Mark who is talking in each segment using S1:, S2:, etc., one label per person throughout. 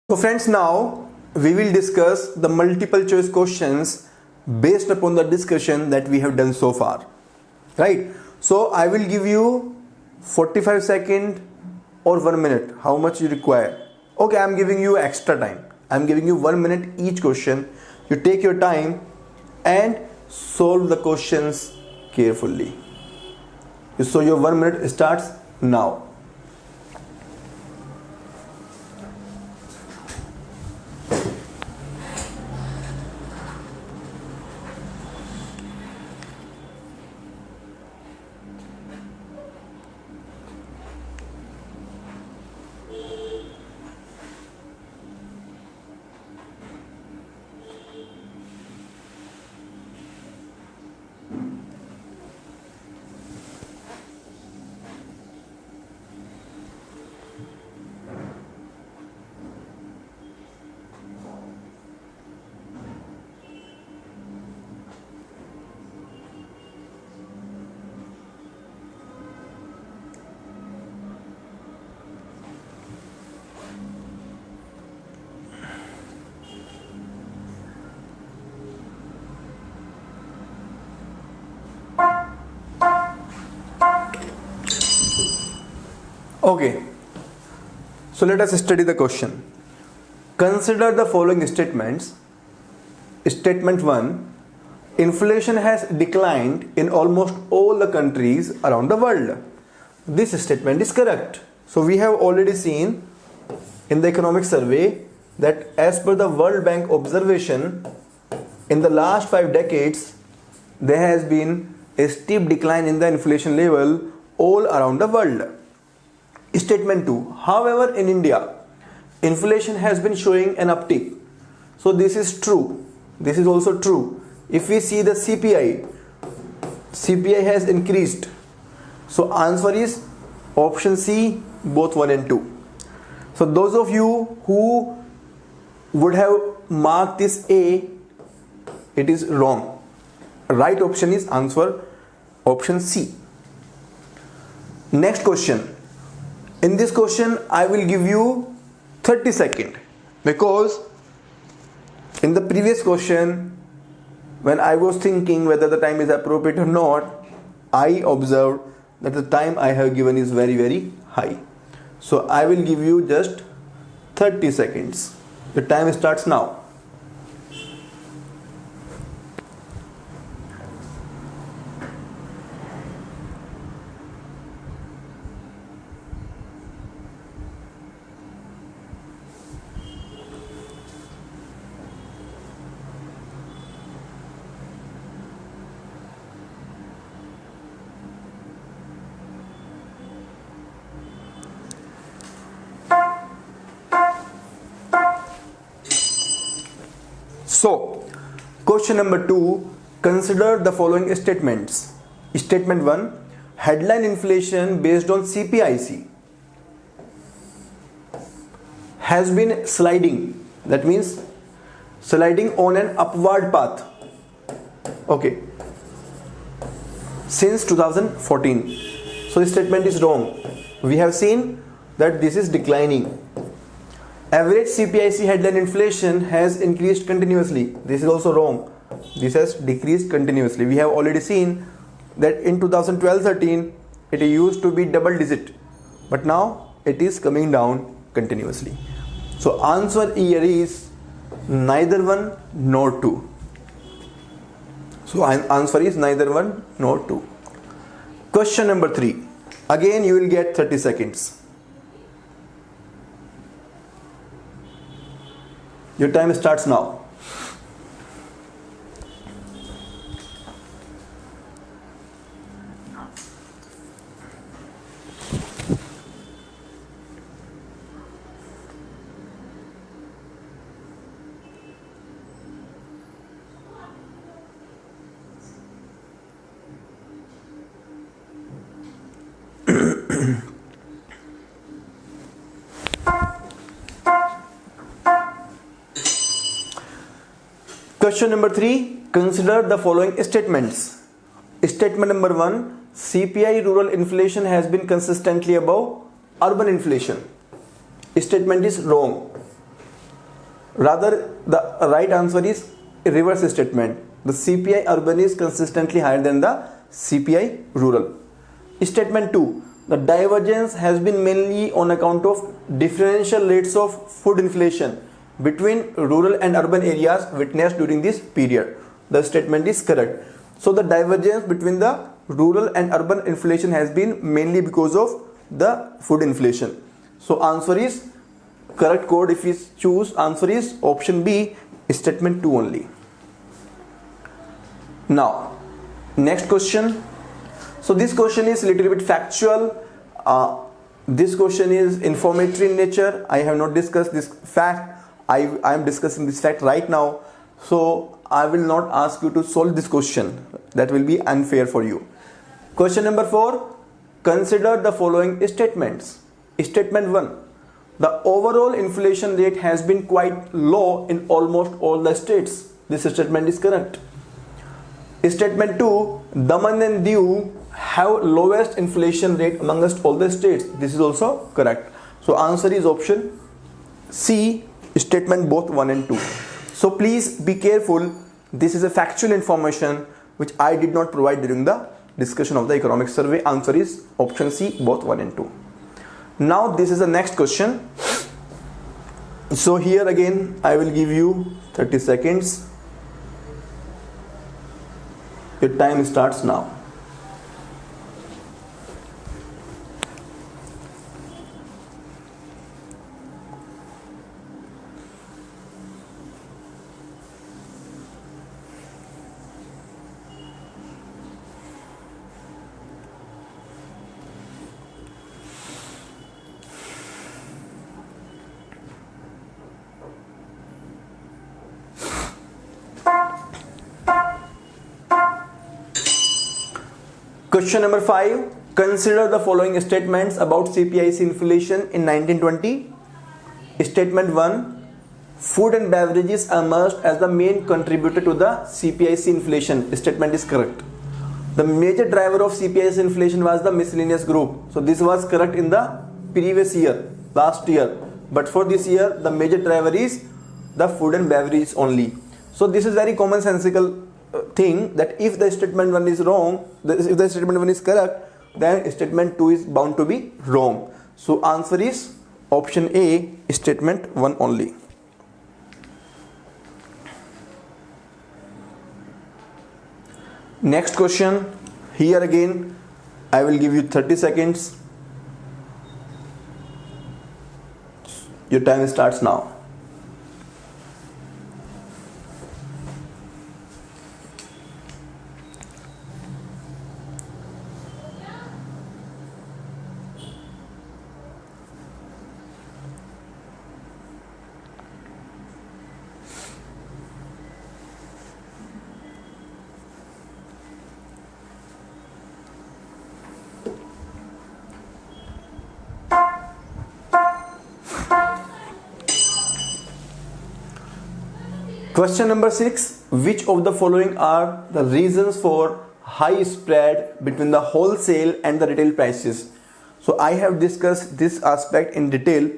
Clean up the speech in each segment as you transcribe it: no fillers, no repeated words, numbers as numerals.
S1: So friends, now we will discuss the multiple choice questions based upon the discussion that we have done so far, right? So I will give you 45 seconds or 1 minute, how much you require. Okay, I'm giving you extra time. I'm giving you 1 minute each question. You take your time and solve the questions carefully. So your 1 minute starts now. Okay, so let us study the question. Consider the following statements. Statement 1. Inflation has declined in almost all the countries around the world. This statement is correct. So we have already seen in the economic survey that as per the World Bank observation, in the last 5 decades, there has been a steep decline in the inflation level all around the world. Statement 2. However, in India, inflation has been showing an uptick. So this is true. This is also true. If we see the CPI has increased. So answer is option C, both 1 and 2. So those of you who would have marked this A, it is wrong. Right option is answer option C. Next question. In this question, I will give you 30 seconds because in the previous question, when I was thinking whether the time is appropriate or not, I observed that the time I have given is very high. So I will give you just 30 seconds. The time starts now. So, question number 2, consider the following statements. Statement 1, headline inflation based on CPIC has been sliding. That means sliding on an upward path. Okay. Since 2014. So, this statement is wrong. We have seen that this is declining. Average CPIC headline inflation has increased continuously. This is also wrong. This has decreased continuously. We have already seen that in 2012-13 it used to be double digit, but now it is coming down continuously. So answer here is neither 1 nor 2. So answer is neither 1 nor 2. Question number 3. Again you will get 30 seconds. Your time starts now. Question number 3, consider the following statements. Statement number 1, CPI rural inflation has been consistently above urban inflation. Statement is wrong. Rather, the right answer is reverse statement. The CPI urban is consistently higher than the CPI rural. Statement 2. The divergence has been mainly on account of differential rates of food inflation between rural and urban areas witnessed during this period. The statement is correct. So the divergence between the rural and urban inflation has been mainly because of the food inflation. So answer is correct code if we choose answer is option B, statement 2 only. Now next question. So this question is a little bit factual. This question is informatory in nature. I have not discussed this fact. I am discussing this fact right now. So I will not ask you to solve this question. That will be unfair for you. Question number 4. Consider the following statements. Statement 1. The overall inflation rate has been quite low in almost all the states. This statement is correct. Statement 2. Daman and Diu have lowest inflation rate amongst all the states. This is also correct. So answer is option C, statement both 1 and 2. So please be careful. This is a factual information which I did not provide during the discussion of the economic survey. Answer is option C, both 1 and 2. Now this is the next question. So here again I will give you 30 seconds. Your time starts now. Question number 5. Consider the following statements about CPIC inflation in 1920. Statement 1. Food and beverages emerged as the main contributor to the CPIC inflation. Statement is correct. The major driver of CPIC inflation was the miscellaneous group. So this was correct in the previous year, last year. But for this year, the major driver is the food and beverages only. So this is very commonsensical thing that if the statement 1 is wrong, if the statement 1 is correct, then statement 2 is bound to be wrong. So answer is option A, statement 1 only. Next question. Here again I will give you 30 seconds. Your time starts now. Question number 6. Which of the following are the reasons for high spread between the wholesale and the retail prices? So I have discussed this aspect in detail.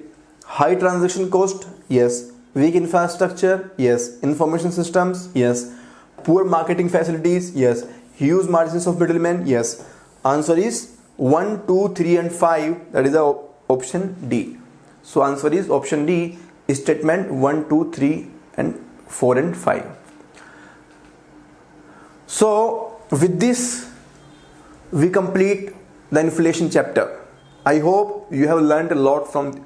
S1: High transaction cost, yes. Weak infrastructure, yes. Information systems, yes. Poor marketing facilities, yes. Huge margins of middlemen, yes. Answer is 1, 2, 3 and 5. That is the option D. So answer is option D, statement 1, 2, 3 and 4 and 5. So with this we complete the inflation chapter. I hope you have learned a lot from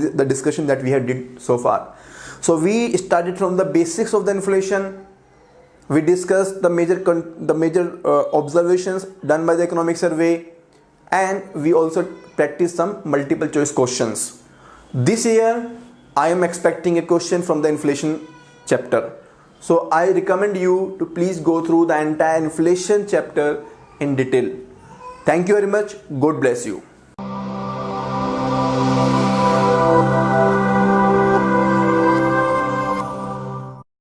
S1: the discussion that we have did so far. So we started from the basics of the inflation. We discussed the major observations done by the economic survey, and we also practiced some multiple choice questions. This year I am expecting a question from the inflation chapter. So I recommend you to please go through the entire inflation chapter in detail. Thank you very much. God bless you.